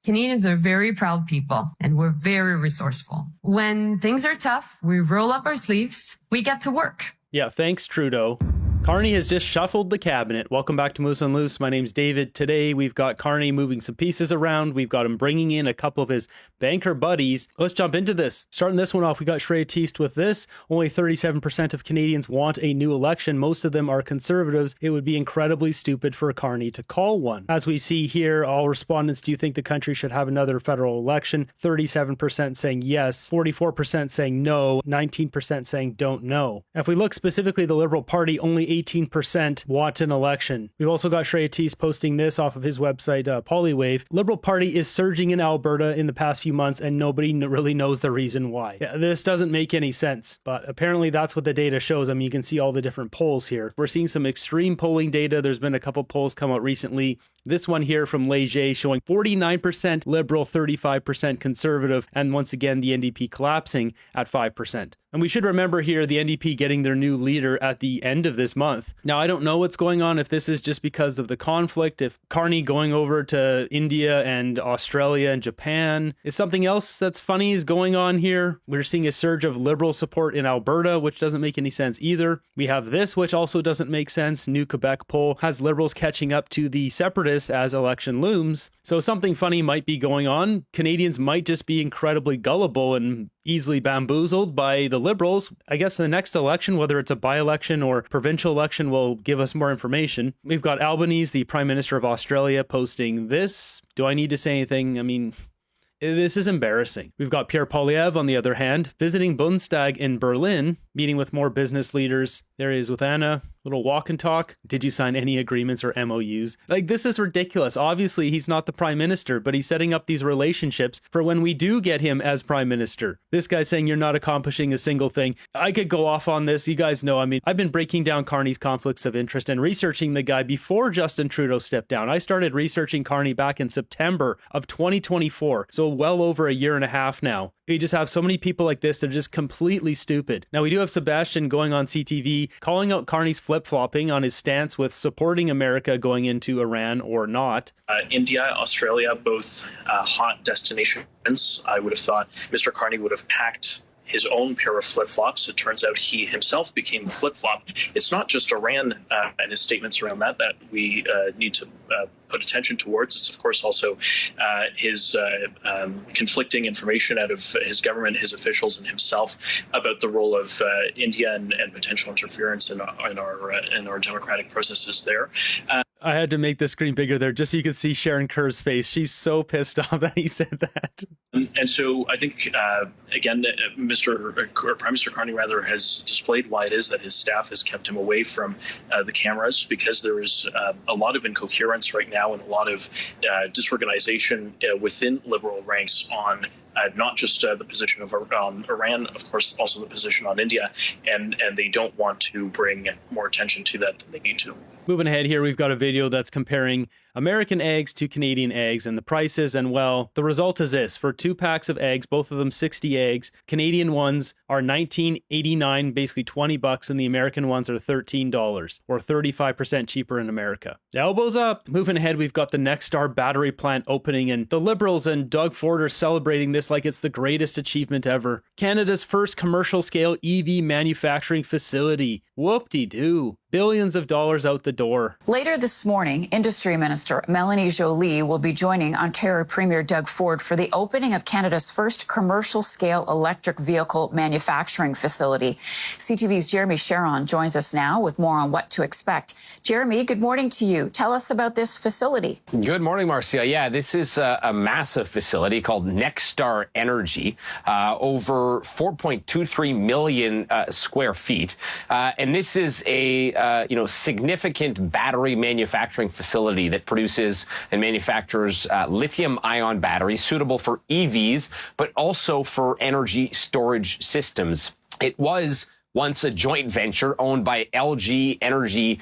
Canadians are very proud people and we're very resourceful. When things are tough, we roll up our sleeves, we get to work. Yeah, thanks, Trudeau. Carney has just shuffled the cabinet. Welcome back to Moose on Loose. My name's David. Today, we've got Carney moving some pieces around. We've got him bringing in a couple of his banker buddies. Let's jump into this. Starting this one off, we got Shreya Teest with this. Only 37% of Canadians want a new election. Most of them are conservatives. It would be incredibly stupid for Carney to call one. As we see here, all respondents, do you think the country should have another federal election? 37% saying yes, 44% saying no, 19% saying don't know. If we look specifically at the Liberal Party, only 18% want an election. We've also got Shreya Teest posting this off of his website, Polywave. Liberal Party is surging in Alberta in the past few months and nobody really knows the reason why. Yeah, this doesn't make any sense, but apparently that's what the data shows. I mean, you can see all the different polls here. We're seeing some extreme polling data. There's been a couple polls come out recently. This one here from Leger showing 49% Liberal, 35% Conservative, and once again, the NDP collapsing at 5%. And we should remember here the NDP getting their new leader at the end of this month. Now, I don't know what's going on, if this is just because of the conflict, if Carney going over to India and Australia and Japan. Is something else that's funny is going on here? We're seeing a surge of Liberal support in Alberta, which doesn't make any sense either. We have this, which also doesn't make sense. New Quebec poll has Liberals catching up to the Separatists as election looms. So something funny might be going on. Canadians might just be incredibly gullible and easily bamboozled by the Liberals. I guess the next election, whether it's a by-election or provincial election, will give us more information. We've got Albanese, the Prime Minister of Australia, posting this. Do I need to say anything? I mean, this is embarrassing. We've got Pierre Poilievre, on the other hand, visiting Bundestag in Berlin, meeting with more business leaders. There he is with Anna. Little walk and talk. Did you sign any agreements or MOUs? Like, this is ridiculous. Obviously, he's not the prime minister, but he's setting up these relationships for when we do get him as prime minister. This guy's saying you're not accomplishing a single thing. I could go off on this. You guys know, I mean, I've been breaking down Carney's conflicts of interest and researching the guy before Justin Trudeau stepped down. I started researching Carney back in September of 2024. So well over a year and a half now. We just have so many people like this that are just completely stupid. Now, we do have Sebastian going on CTV, calling out Carney's flip-flopping on his stance with supporting America going into Iran or not. India, Australia, both hot destinations. I would have thought Mr. Carney would have packed his own pair of flip-flops. It turns out he himself became a flip-flop. It's not just Iran and his statements around that we need to put attention towards. It's, of course, also his conflicting information out of his government, his officials, and himself about the role of India and potential interference in our democratic processes there. I had to make the screen bigger there just so you could see Sharon Kerr's face. She's so pissed off that he said that. And so I think, again, Prime Minister Carney has displayed why it is that his staff has kept him away from the cameras, because there is a lot of incoherence right now and a lot of disorganization within Liberal ranks on not just the position of Iran, of course, also the position on India, and they don't want to bring more attention to that than they need to. Moving ahead here, we've got a video that's comparing American eggs to Canadian eggs and the prices, and well, the result is this. For 2 packs of eggs, both of them 60 eggs, Canadian ones are $19.89, basically $20, and the American ones are $13, or 35% cheaper in America. Elbows up! Moving ahead, we've got the Nexstar battery plant opening, and the Liberals and Doug Ford are celebrating this like it's the greatest achievement ever. Canada's first commercial-scale EV manufacturing facility. Whoop-de-doo. Billions of dollars out the door. Later this morning, Industry Minister Melanie Joly will be joining Ontario Premier Doug Ford for the opening of Canada's first commercial-scale electric vehicle manufacturing facility. CTV's Jeremy Sharon joins us now with more on what to expect. Jeremy, good morning to you. Tell us about this facility. Good morning, Marcia. Yeah, this is a massive facility called Nexstar Energy, over 4.23 million square feet. And this is a significant battery manufacturing facility that produces and manufactures lithium-ion batteries suitable for EVs, but also for energy storage systems. It was once a joint venture owned by LG Energy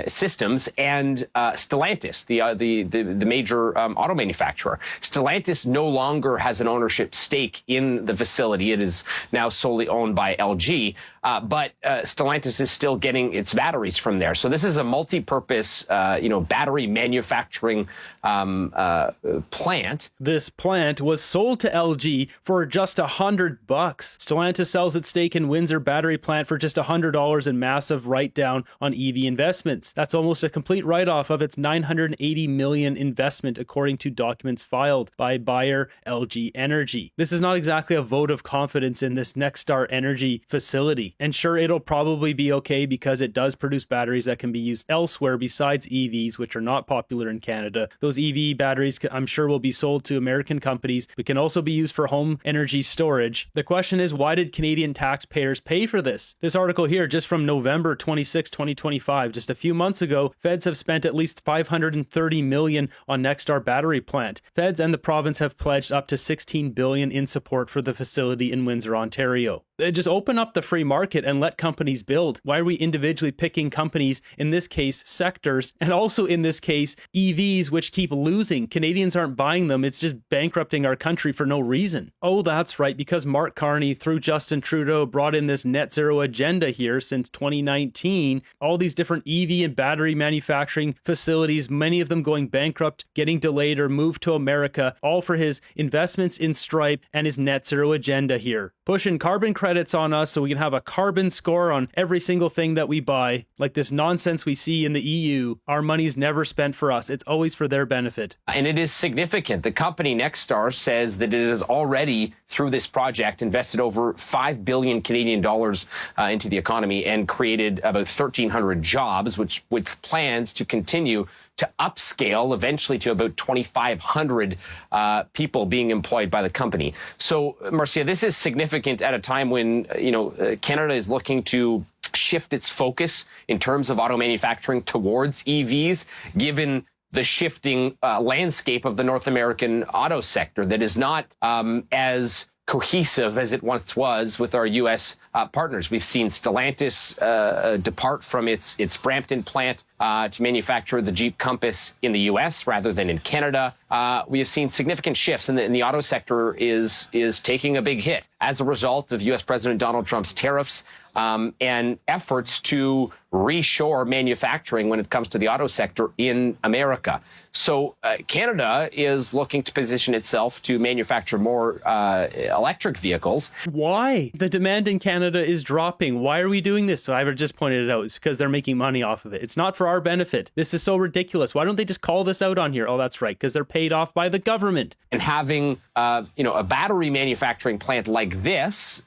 Systems and Stellantis, the major auto manufacturer. Stellantis no longer has an ownership stake in the facility. It is now solely owned by LG. but Stellantis is still getting its batteries from there. So this is a multi-purpose, battery manufacturing plant. This plant was sold to LG for just $100. Stellantis sells its stake in Windsor battery plant for just $100 in massive write-down on EV investments. That's almost a complete write-off of its $980 million investment, according to documents filed by buyer LG Energy. This is not exactly a vote of confidence in this Nexstar Energy facility. And sure, it'll probably be okay because it does produce batteries that can be used elsewhere besides EVs, which are not popular in Canada. Those EV batteries, I'm sure, will be sold to American companies, but can also be used for home energy storage. The question is, why did Canadian taxpayers pay for this? This article here, just from November 26, 2025, just a few months ago, feds have spent at least $530 million on Nexstar battery plant. Feds and the province have pledged up to $16 billion in support for the facility in Windsor, Ontario. Just open up the free market and let companies build. Why are we individually picking companies, in this case, sectors, and also in this case, EVs, which keep losing? Canadians aren't buying them. It's just bankrupting our country for no reason. Oh, that's right, because Mark Carney, through Justin Trudeau, brought in this net zero agenda here since 2019. All these different EV and battery manufacturing facilities, many of them going bankrupt, getting delayed or moved to America, all for his investments in Stripe and his net zero agenda here. Pushing carbon credits on us so we can have a carbon score on every single thing that we buy. Like this nonsense we see in the EU, our money's never spent for us. It's always for their benefit. And it is significant. The company Nexstar says that it has already, through this project, invested over 5 billion Canadian dollars into the economy and created about 1,300 jobs, which with plans to continue to upscale eventually to about 2,500 people being employed by the company. So, Marcia, this is significant at a time when, Canada is looking to shift its focus in terms of auto manufacturing towards EVs, given the shifting landscape of the North American auto sector that is not as cohesive as it once was with our U.S. Partners. We've seen Stellantis depart from its Brampton plant to manufacture the Jeep Compass in the U.S. rather than in Canada. We have seen significant shifts, and the auto sector is taking a big hit as a result of U.S. President Donald Trump's tariffs and efforts to reshore manufacturing when it comes to the auto sector in America. So Canada is looking to position itself to manufacture more electric vehicles. Why? The demand in Canada is dropping. Why are we doing this? So I've just pointed it out. It's because they're making money off of it. It's not for our benefit. This is so ridiculous. Why don't they just call this out on here? Oh, that's right, because they're paid off by the government. And having, a battery manufacturing plant like this,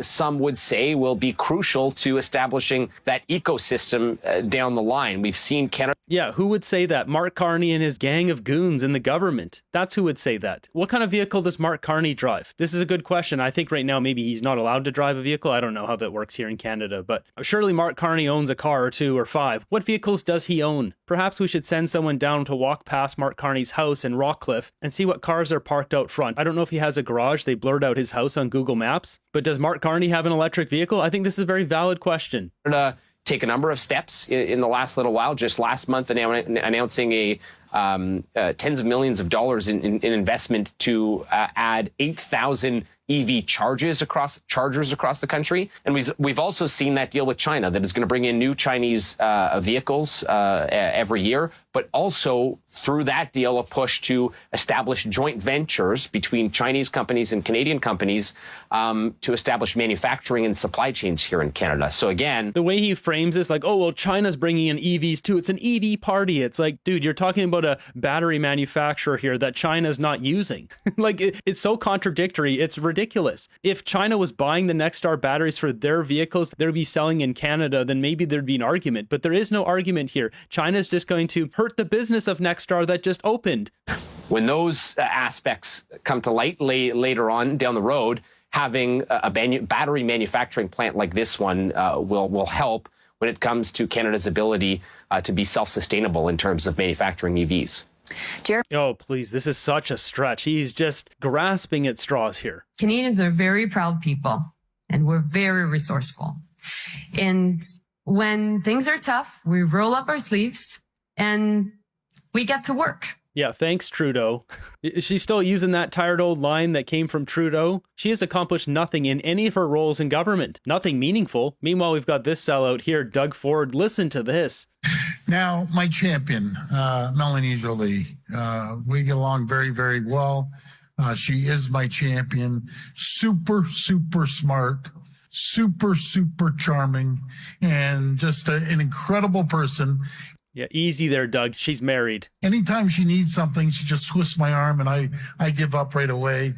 some would say will be crucial to establishing that ecosystem down the line. We've seen Canada. Yeah, who would say that? Mark Carney and his gang of goons in the government. That's who would say that. What kind of vehicle does Mark Carney drive? This is a good question. I think right now maybe he's not allowed to drive a vehicle. I don't know how that works here in Canada, but surely Mark Carney owns a car or two or five. What vehicles does he own? Perhaps we should send someone down to walk past Mark Carney's house in Rockcliffe and see what cars are parked out front. I don't know if he has a garage. They blurred out his house on Google Maps, but does Mark Carney have an electric vehicle? I think this is a very valid question. Take a number of steps in the last little while. Just last month, announcing a tens of millions of dollars in investment to add 8,000 EV chargers across the country. And we've also seen that deal with China that is going to bring in new Chinese vehicles every year, but also through that deal, a push to establish joint ventures between Chinese companies and Canadian companies to establish manufacturing and supply chains here in Canada. So again, the way he frames this, like, oh, well, China's bringing in EVs too. It's an EV party. It's like, dude, you're talking about a battery manufacturer here that China's not using. Like, it's so contradictory. It's ridiculous. If China was buying the Nexstar batteries for their vehicles they'd be selling in Canada, then maybe there'd be an argument. But there is no argument here. China's just going to hurt the business of Nexstar that just opened. When those aspects come to light later on down the road, having a battery manufacturing plant like this one will help when it comes to Canada's ability to be self-sustainable in terms of manufacturing EVs. Oh, please, this is such a stretch. He's just grasping at straws here. Canadians are very proud people, and we're very resourceful. And when things are tough, we roll up our sleeves and we get to work. Yeah, thanks, Trudeau. Is she still using that tired old line that came from Trudeau? She has accomplished nothing in any of her roles in government. Nothing meaningful. Meanwhile, we've got this sellout here, Doug Ford. Listen to this. Now, my champion, Melanie Joly. We get along very, very well. She is my champion. Super, super smart. Super, super charming. And just an incredible person. Yeah, easy there, Doug. She's married. Anytime she needs something, she just twists my arm and I give up right away.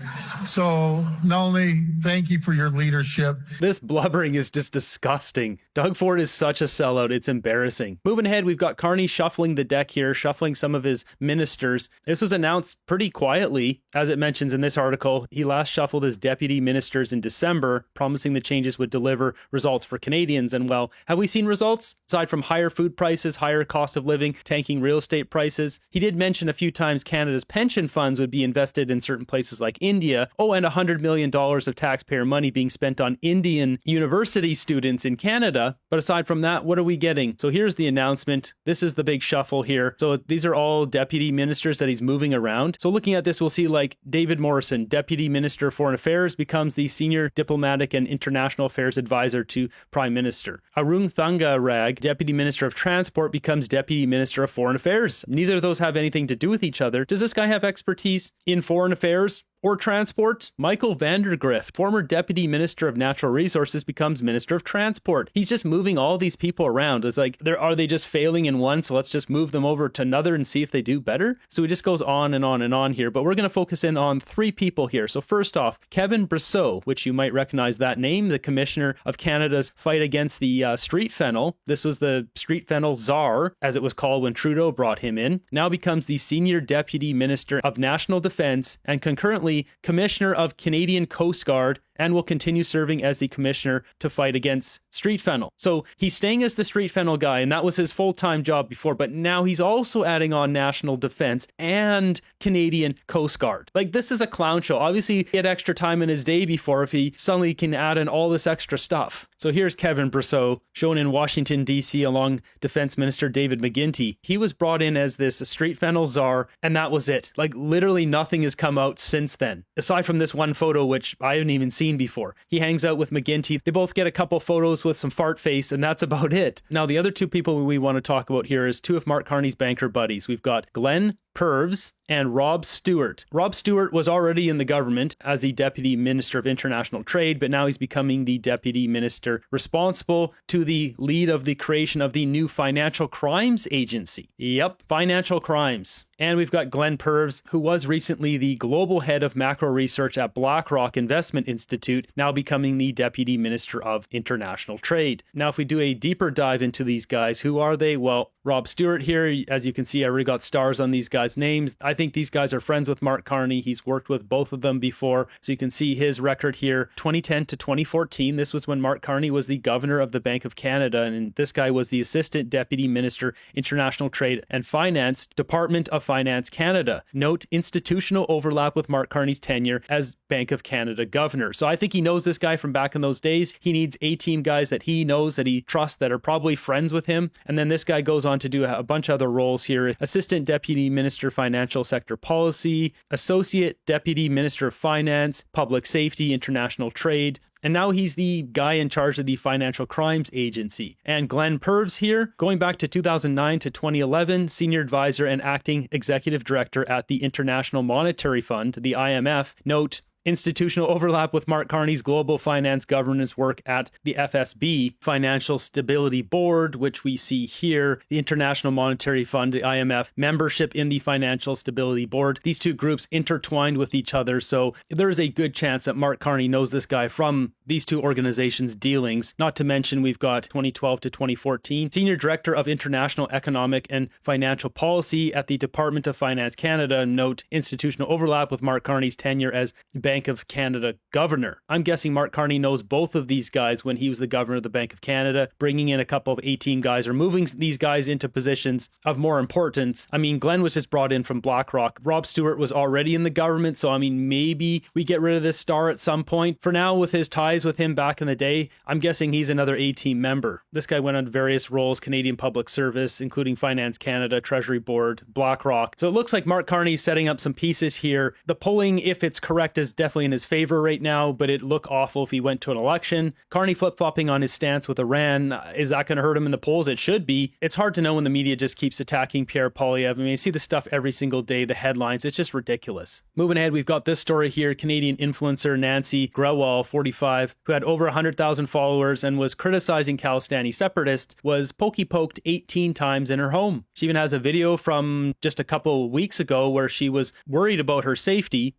So, Melanie, thank you for your leadership. This blubbering is just disgusting. Doug Ford is such a sellout. It's embarrassing. Moving ahead, we've got Carney shuffling the deck here, shuffling some of his ministers. This was announced pretty quietly, as it mentions in this article. He last shuffled his deputy ministers in December, promising the changes would deliver results for Canadians. And well, have we seen results? Aside from higher food prices, higher cost of living, tanking real estate prices. He did mention a few times Canada's pension funds would be invested in certain places like India. Oh, and $100 million of taxpayer money being spent on Indian university students in Canada. But aside from that, what are we getting? So here's the announcement. This is the big shuffle here. So these are all deputy ministers that he's moving around. So looking at this, we'll see like David Morrison, Deputy Minister of Foreign Affairs, becomes the Senior Diplomatic and International Affairs Advisor to Prime Minister. Arun Thangarag, Deputy Minister of Transport, becomes Deputy Minister of Foreign Affairs. Neither of those have anything to do with each other. Does this guy have expertise in foreign affairs or transport? Michael Vandergrift, former Deputy Minister of Natural Resources, becomes Minister of Transport. He's just moving all these people around. It's like, are they just failing in one? So let's just move them over to another and see if they do better. So he just goes on and on and on here. But we're going to focus in on three people here. So first off, Kevin Brosseau, which you might recognize that name, the Commissioner of Canada's fight against the street fennel. This was the street fennel czar, as it was called when Trudeau brought him in. Now becomes the Senior Deputy Minister of National Defence and concurrently Commissioner of Canadian Coast Guard, and will continue serving as the commissioner to fight against street fennel. So he's staying as the street fennel guy, and that was his full-time job before, but now he's also adding on national defense and Canadian Coast Guard. Like, this is a clown show. Obviously, he had extra time in his day before if he suddenly can add in all this extra stuff. So here's Kevin Brosseau, shown in Washington, D.C. along Defense Minister David McGuinty. He was brought in as this street fennel czar, and that was it. Like, literally nothing has come out since then, aside from this one photo, which I haven't even seen before. He hangs out with McGuinty. They both get a couple photos with some fart face, and that's about it. Now, the other two people we want to talk about here is two of Mark Carney's banker buddies. We've got Glenn Purves and Rob Stewart. Rob Stewart was already in the government as the Deputy Minister of International Trade, but now he's becoming the Deputy Minister responsible to the lead of the creation of the new Financial Crimes Agency. Yep, financial crimes. And we've got Glenn Purves, who was recently the global head of macro research at BlackRock Investment Institute, now becoming the Deputy Minister of International Trade. Now, if we do a deeper dive into these guys, who are they? Well, Rob Stewart here, as you can see, I already got stars on these guys' names. I think these guys are friends with Mark Carney. He's worked with both of them before. So you can see his record here, 2010 to 2014. This was when Mark Carney was the governor of the Bank of Canada, and this guy was the Assistant Deputy Minister, International Trade and Finance, Department of Finance Canada. Note institutional overlap with Mark Carney's tenure as Bank of Canada governor. So I think he knows this guy from back in those days. He needs A-team guys that he knows, that he trusts, that are probably friends with him. And then this guy goes on to do a bunch of other roles here. Assistant Deputy Minister, Financial Sector Policy, Associate Deputy Minister of Finance, Public Safety, International Trade. And now he's the guy in charge of the Financial Crimes Agency. And Glenn Purves here, going back to 2009 to 2011, Senior Advisor and Acting Executive Director at the International Monetary Fund, the IMF. Note, institutional overlap with Mark Carney's global finance governance work at the FSB, Financial Stability Board, which we see here, the International Monetary Fund, the IMF, membership in the Financial Stability Board. These two groups intertwined with each other, so there's a good chance that Mark Carney knows this guy from these two organizations' dealings. Not to mention, we've got 2012 to 2014, Senior Director of International Economic and Financial Policy at the Department of Finance Canada. Note, institutional overlap with Mark Carney's tenure as Bank Bank of Canada governor. I'm guessing Mark Carney knows both of these guys when he was the governor of the Bank of Canada, bringing in a couple of 18 guys or moving these guys into positions of more importance. I mean, Glenn was just brought in from BlackRock. Rob Stewart was already in the government, so I mean, maybe we get rid of this star at some point. For now, with his ties with him back in the day, I'm guessing he's another A-team member. This guy went on various roles, Canadian Public Service, including Finance Canada, Treasury Board, BlackRock. So it looks like Mark Carney's setting up some pieces here. The polling, if it's correct, is definitely in his favor right now, but it'd look awful if he went to an election. Carney flip-flopping on his stance with Iran, is that going to hurt him in the polls? It should be. It's hard to know when the media just keeps attacking Pierre Poilievre. I mean, you see the stuff every single day, the headlines. It's just ridiculous. Moving ahead, we've got this story here. Canadian influencer Nancy Grewal, 45, who had over 100,000 followers and was criticizing Khalistani separatists, was poked 18 times in her home. She even has a video from just a couple weeks ago where she was worried about her safety.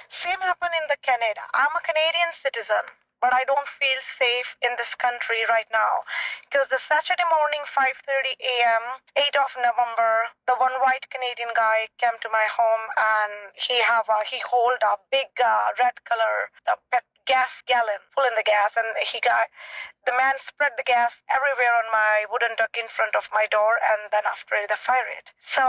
Same happened in the Canada. I'm a Canadian citizen, but I don't feel safe in this country right now. Because the Saturday morning, 5:30 a.m., 8th of November, the one white Canadian guy came to my home and he hold a big red color gas gallon full in the gas, and the man spread the gas everywhere on my wooden duck in front of my door, and then after they fire it. So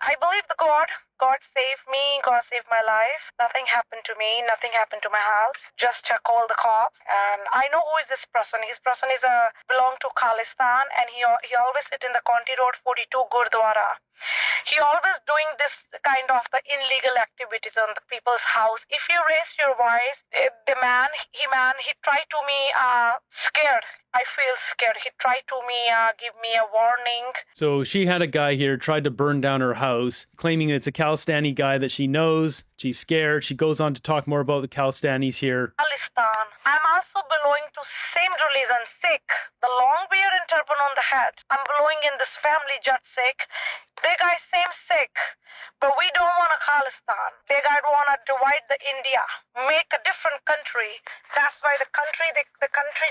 I believe the God saved me, God saved my life. Nothing happened to me, nothing happened to my house. Just call the cops. And I know who is this person. His person is belong to Khalistan, and he always sit in the County Road 42 Gurdwara. He always doing this kind of the illegal activities on the people's house. If you raise your voice, the man, he tried to me scared. I feel scared. He tried to me give me a warning. So she had a guy here, tried to burn down her house, claiming it's a Khalistani guy that she knows. She's scared. She goes on to talk more about the Khalistanis here. Khalistan. I'm also belonging to same religion, Sikh. The long beard and turban on the head. I'm belonging in this family, Jat Sikh. They guys same Sikh. But we don't want a Khalistan. They guys want to divide the India, make a different country. That's why the country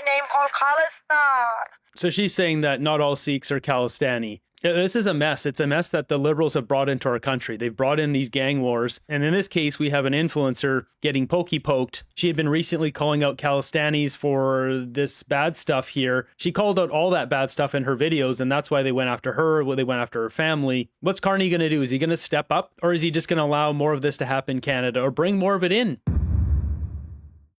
name called Khalistan. So she's saying that not all Sikhs are Khalistani. This is a mess. It's a mess that the Liberals have brought into our country. They've brought in these gang wars. And in this case, we have an influencer getting poked. She had been recently calling out Khalistanis for this bad stuff here. She called out all that bad stuff in her videos, and that's why they went after her, they went after her family. What's Carney going to do? Is he going to step up, or is he just going to allow more of this to happen in Canada, or bring more of it in?